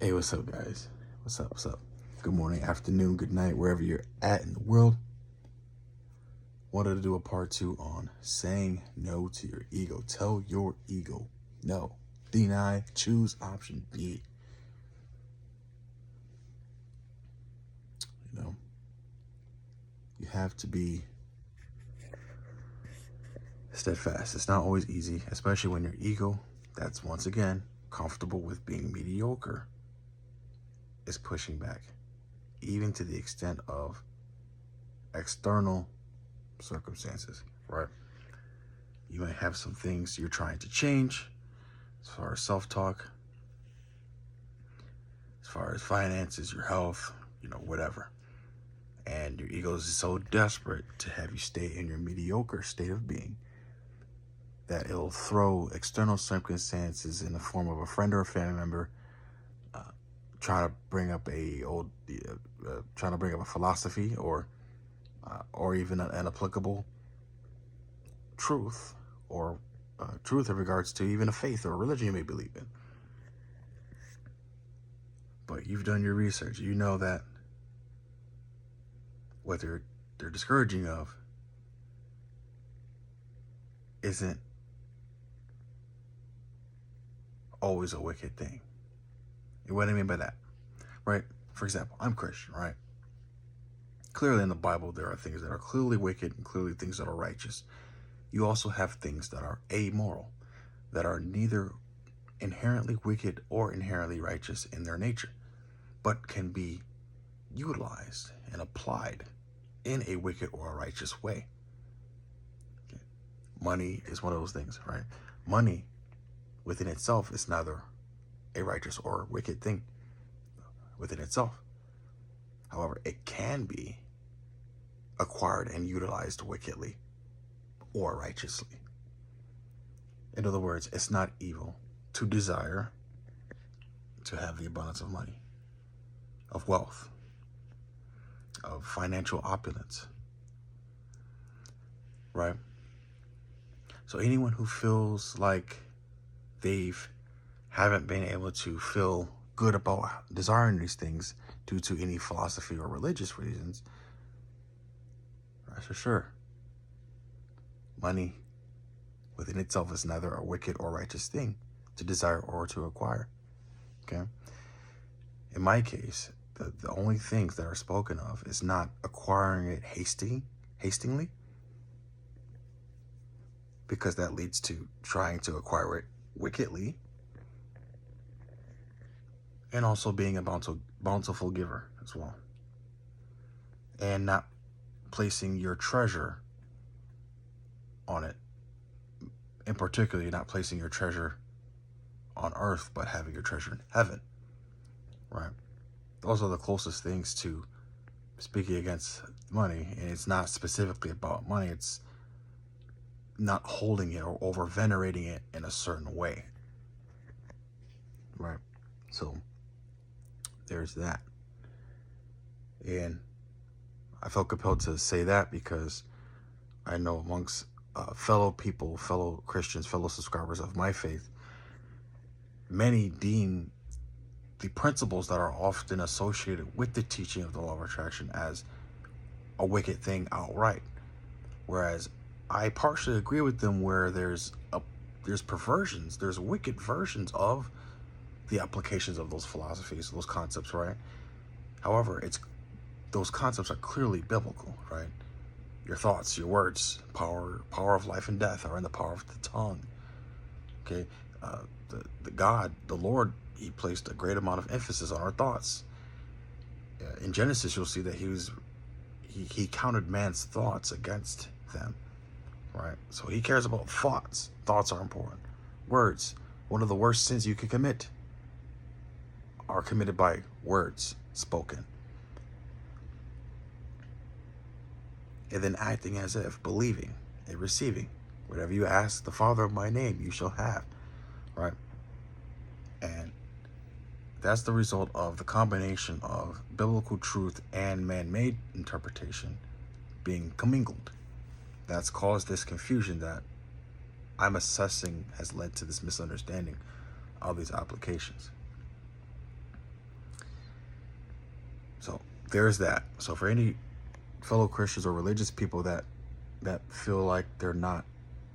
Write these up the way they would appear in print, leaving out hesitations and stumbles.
Hey, what's up, guys? What's up? What's up? Good morning, afternoon, good night, wherever you're at in the world. Wanted to do a part 2 on saying no to your ego. Tell your ego no. Deny. Choose option B. You have to be steadfast. It's not always easy, especially when your ego, that's once again comfortable with being mediocre, is pushing back, even to the extent of external circumstances, right? You might have some things you're trying to change as far as self-talk, as far as finances, your health, whatever. And your ego is so desperate to have you stay in your mediocre state of being that it'll throw external circumstances in the form of a friend or a family member trying to bring up a philosophy or even an applicable truth or truth in regards to even a faith or a religion you may believe in. But you've done your research. You know that what they're discouraging of isn't always a wicked thing. What do I mean by that? Right? For example, I'm Christian, right? Clearly in the Bible, there are things that are clearly wicked and clearly things that are righteous. You also have things that are amoral, that are neither inherently wicked or inherently righteous in their nature, but can be utilized and applied in a wicked or a righteous way. Okay. Money is one of those things, right? Money within itself is neither a righteous or wicked thing within itself. However, it can be acquired and utilized wickedly or righteously. In other words, it's not evil to desire to have the abundance of money, of wealth, of financial opulence, right? So anyone who feels like haven't been able to feel good about desiring these things due to any philosophy or religious reasons, rest assured, money within itself is neither a wicked or righteous thing to desire or to acquire. Okay? In my case, the only things that are spoken of is not acquiring it hastily, because that leads to trying to acquire it wickedly, and also being a bountiful giver as well, and not placing your treasure on it. In particular, you're not placing your treasure on earth, but having your treasure in heaven, right? Those are the closest things to speaking against money. And it's not specifically about money. It's not holding it or over venerating it in a certain way, right? So there's that. And I felt compelled to say that because I know amongst fellow people, fellow Christians, fellow subscribers of my faith, many deem the principles that are often associated with the teaching of the law of attraction as a wicked thing outright. Whereas I partially agree with them where there's perversions, there's wicked versions of the applications of those philosophies, those concepts, right? However, those concepts are clearly biblical, right? Your thoughts, your words, power of life and death are in the power of the tongue. Okay, the God, the Lord, He placed a great amount of emphasis on our thoughts. In Genesis, you'll see that He counted man's thoughts against them, right? So He cares about thoughts. Thoughts are important. Words, one of the worst sins you can commit, are committed by words spoken. And then acting as if, believing and receiving. Whatever you ask the Father of my name, you shall have, right? And that's the result of the combination of biblical truth and man-made interpretation being commingled. That's caused this confusion that I'm assessing has led to this misunderstanding of these applications. So there's that. So for any fellow Christians or religious people that feel like they're not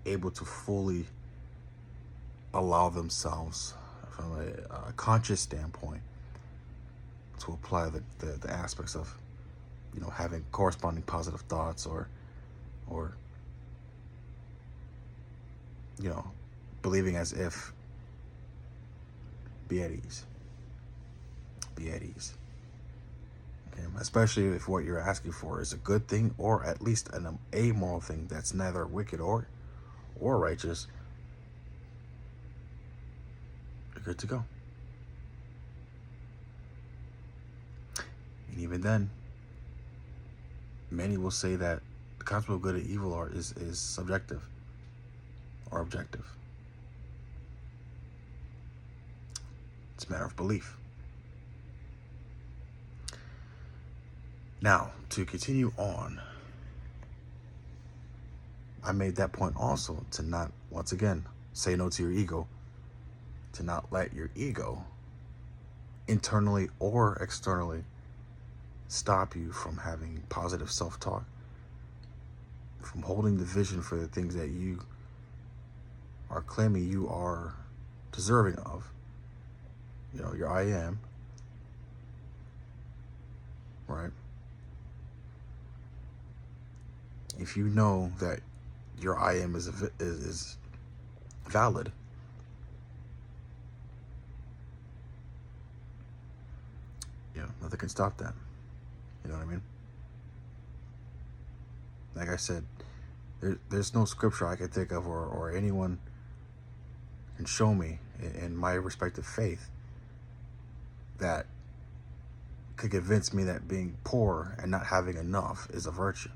able to fully allow themselves from a conscious standpoint to apply the aspects of, having corresponding positive thoughts or believing as if, be at ease. Be at ease. Okay? Especially if what you're asking for is a good thing, or at least an amoral thing that's neither wicked or righteous, you're good to go. And even then, many will say that the concept of good and evil is subjective or objective. It's a matter of belief. Now, to continue on, I made that point also to not, once again, say no to your ego, to not let your ego, internally or externally, stop you from having positive self-talk, from holding the vision for the things that you are claiming you are deserving of. Your I am, right? If you know that your I am is valid, nothing can stop that. You know what I mean? Like I said, there's no scripture I can think of or anyone can show me in my respective faith that could convince me that being poor and not having enough is a virtue,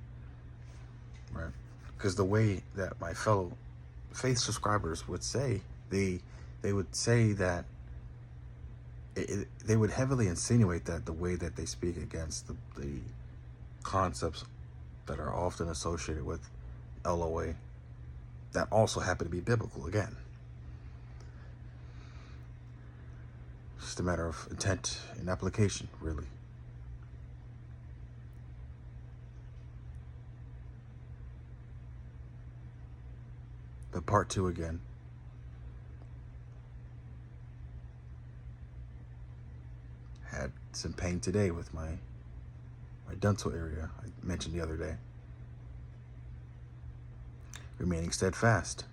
right? Because the way that my fellow faith subscribers would say, they would say that they would heavily insinuate that the way that they speak against the concepts that are often associated with LOA that also happen to be biblical again. It's just a matter of intent and application, really. But part 2 again. Had some pain today with my dental area I mentioned the other day. Remaining steadfast,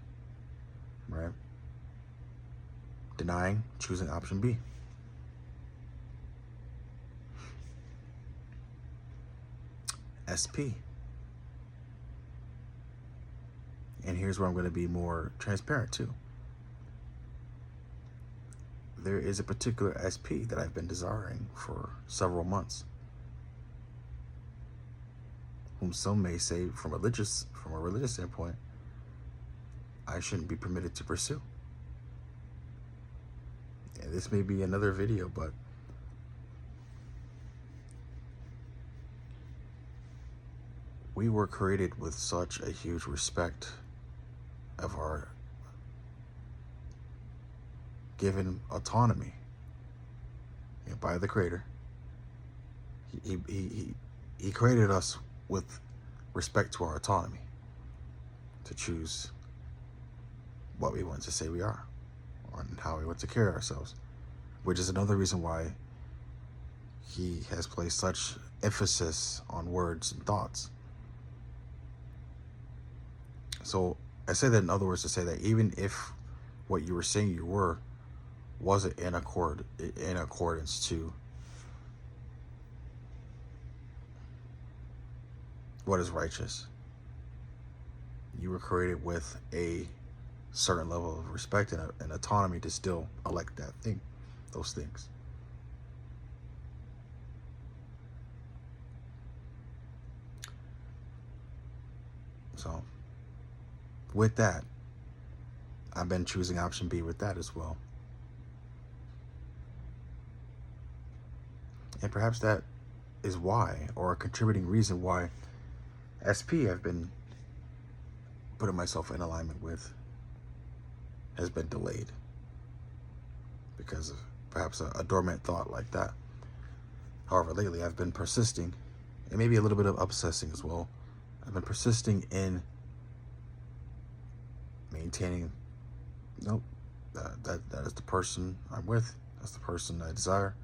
right? Denying, choosing option B. SP. And here's where I'm going to be more transparent too. There is a particular SP that I've been desiring for several months, whom some may say from a religious standpoint, I shouldn't be permitted to pursue. And this may be another video, but we were created with such a huge respect of our given autonomy by the Creator. He created us with respect to our autonomy to choose what we want to say we are and how we want to carry ourselves, which is another reason why he has placed such emphasis on words and thoughts. So I say that in other words to say that even if what you were saying you were wasn't in accordance to what is righteous, you were created with a certain level of respect and autonomy to still elect those things. So with that, I've been choosing option B with that as well. And perhaps that is why, or a contributing reason why SP I've been putting myself in alignment with has been delayed, because of perhaps a dormant thought like that. However, lately I've been persisting, and maybe a little bit of obsessing as well. I've been persisting in maintaining, nope, that is the person I'm with. That's the person I desire.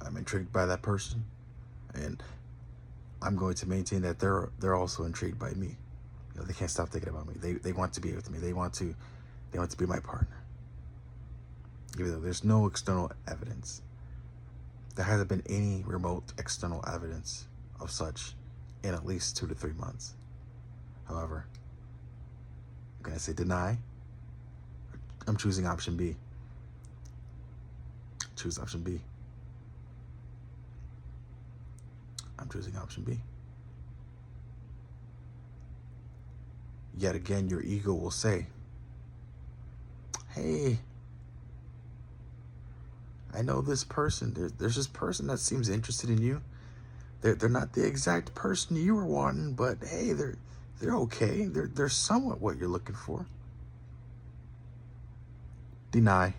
I'm intrigued by that person, and I'm going to maintain that they're also intrigued by me. They can't stop thinking about me. They want to be with me. They want to be my partner. Even though there's no external evidence, there hasn't been any remote external evidence of such in at least 2 to 3 months. However, I'm gonna say deny. I'm choosing option B. Choose option B. I'm choosing option B. Yet again, your ego will say, hey, I know this person. There's this person that seems interested in you. They're not the exact person you were wanting, but hey, they're okay. They're somewhat what you're looking for. Deny.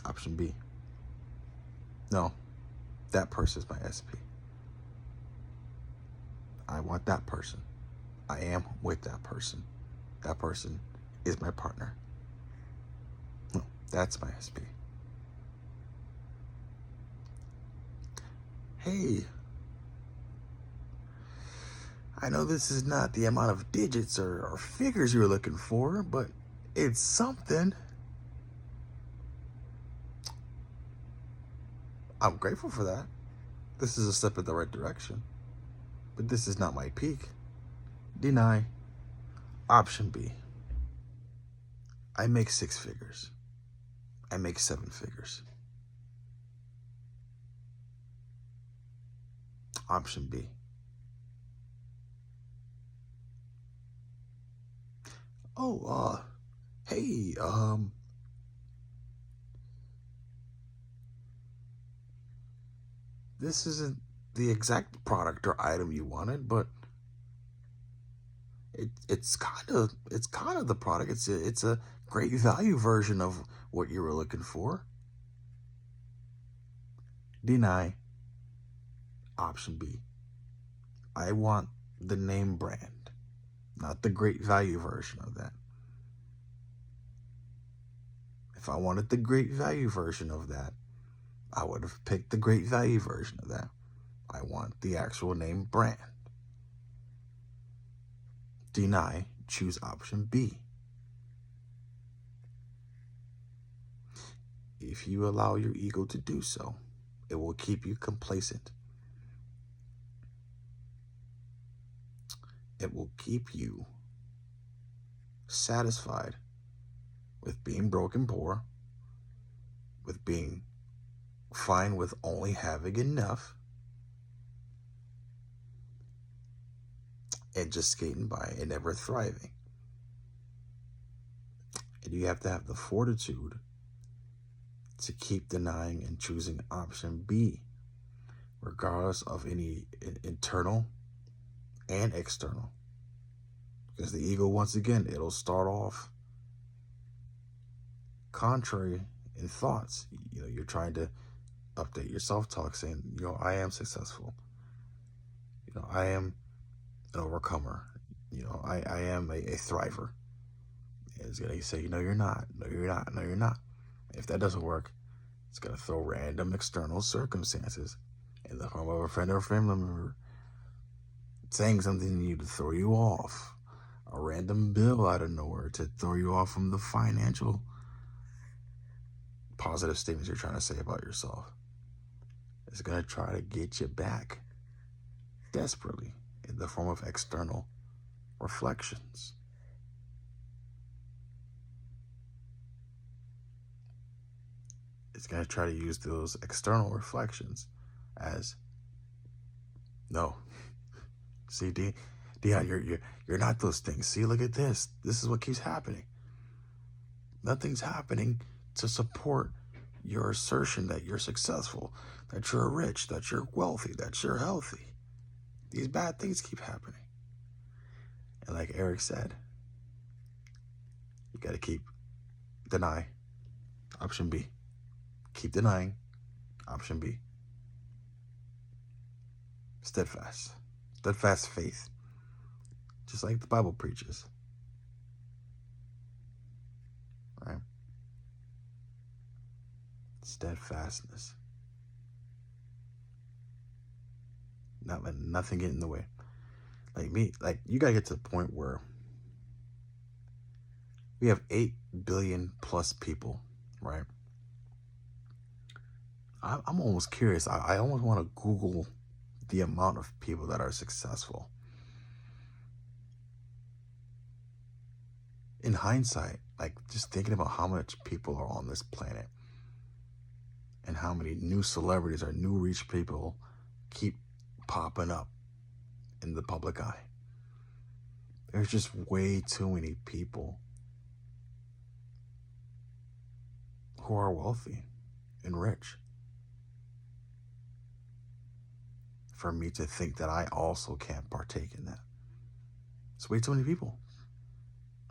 Option B. No, that person is my SP. I want that person. I am with that person. That person is my partner. No, that's my SP. Hey, I know this is not the amount of digits or figures you're looking for, but it's something. I'm grateful for that. This is a step in the right direction, but this is not my peak. Deny. Option B. I make 6 figures. I make 7 figures. Option B. Oh, hey, this isn't the exact product or item you wanted, but it's kind of the product. It's a great value version of what you were looking for. Deny. Option B. I want the name brand, not the great value version of that. If I wanted the great value version of that, I would have picked the great value version of that. I want the actual name brand. Deny. Choose option B. If you allow your ego to do so, it will keep you complacent. It will keep you satisfied with being broke and poor, with being fine with only having enough, and just skating by and never thriving. And you have to have the fortitude to keep denying and choosing option B, regardless of any internal and external. Because the ego, once again, it'll start off contrary in thoughts. You're trying to update your self-talk saying, I am successful. I am an overcomer. I am a thriver. It's going to say, you're not. No, you're not. No, you're not. If that doesn't work, it's going to throw random external circumstances in the form of a friend or a family member saying something to you to throw you off. A random bill out of nowhere to throw you off from the financial positive statements you're trying to say about yourself. It's going to try to get you back desperately in the form of external reflections. It's going to try to use those external reflections as, no, see, Dion, you're not those things. See, look at this. This is what keeps happening. Nothing's happening to support your assertion that you're successful, that you're rich, that you're wealthy, that you're healthy. These bad things keep happening. And like Eric said, you got to keep deny. Option B. Keep denying. Option B. Steadfast. Steadfast faith. Just like the Bible preaches. Right? Steadfastness. Not letting nothing get in the way. Like me, like you gotta get to the point where we have 8 billion plus people, right? I'm almost curious. I almost want to Google the amount of people that are successful. In hindsight, like just thinking about how much people are on this planet and how many new celebrities or new rich people keep popping up in the public eye. There's just way too many people who are wealthy and rich for me to think that I also can't partake in that. It's way too many people.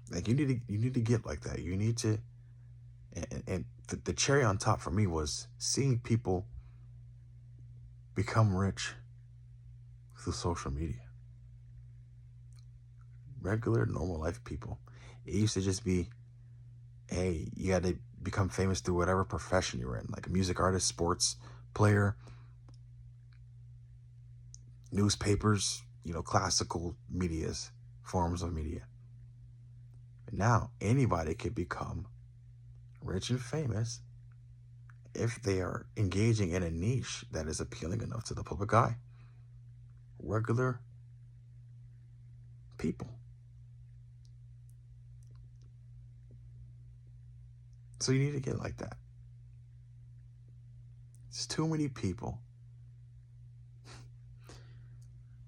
Like you need to get like that. You need to, and the cherry on top for me was seeing people become rich through social media. Regular, normal life people. It used to just be, hey, you got to become famous through whatever profession you're in, like a music artist, sports player, newspapers, classical medias, forms of media. But now anybody could become rich and famous if they are engaging in a niche that is appealing enough to the public eye. Regular people. So you need to get like that. It's too many people.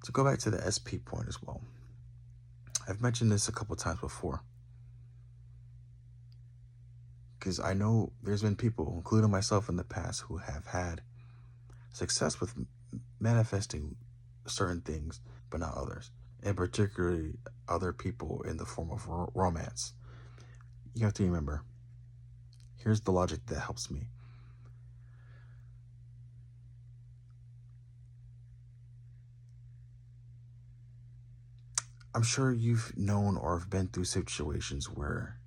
To go back to the SP point as well. I've mentioned this a couple times before. Because I know there's been people, including myself in the past, who have had success with manifesting certain things, but not others. And particularly other people in the form of romance. You have to remember, here's the logic that helps me. I'm sure you've known or have been through situations where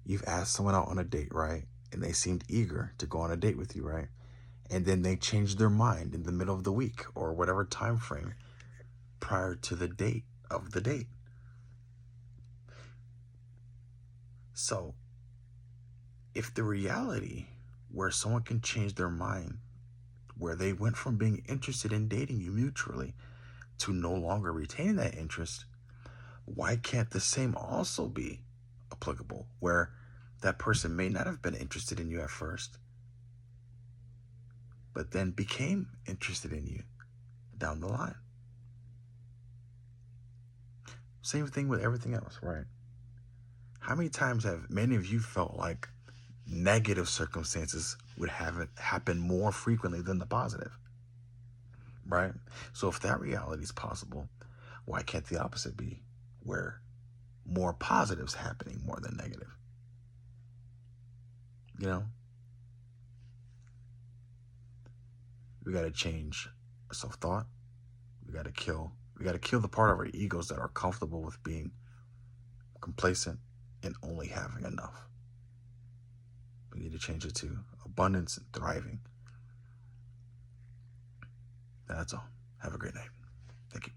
you've asked someone out on a date, right? And they seemed eager to go on a date with you, right? And then they changed their mind in the middle of the week or whatever time frame prior to the date of the date. So, if the reality where someone can change their mind, where they went from being interested in dating you mutually to no longer retaining that interest, why can't the same also be applicable, where that person may not have been interested in you at first, but then became interested in you down the line? Same thing with everything else, right? How many times have many of you felt like negative circumstances would have it happen more frequently than the positive, right? So if that reality is possible, why can't the opposite be, where more positives happening more than negative? We got to change our self-thought. We got to kill the part of our egos that are comfortable with being complacent and only having enough. We need to change it to abundance and thriving. That's all. Have a great night. Thank you.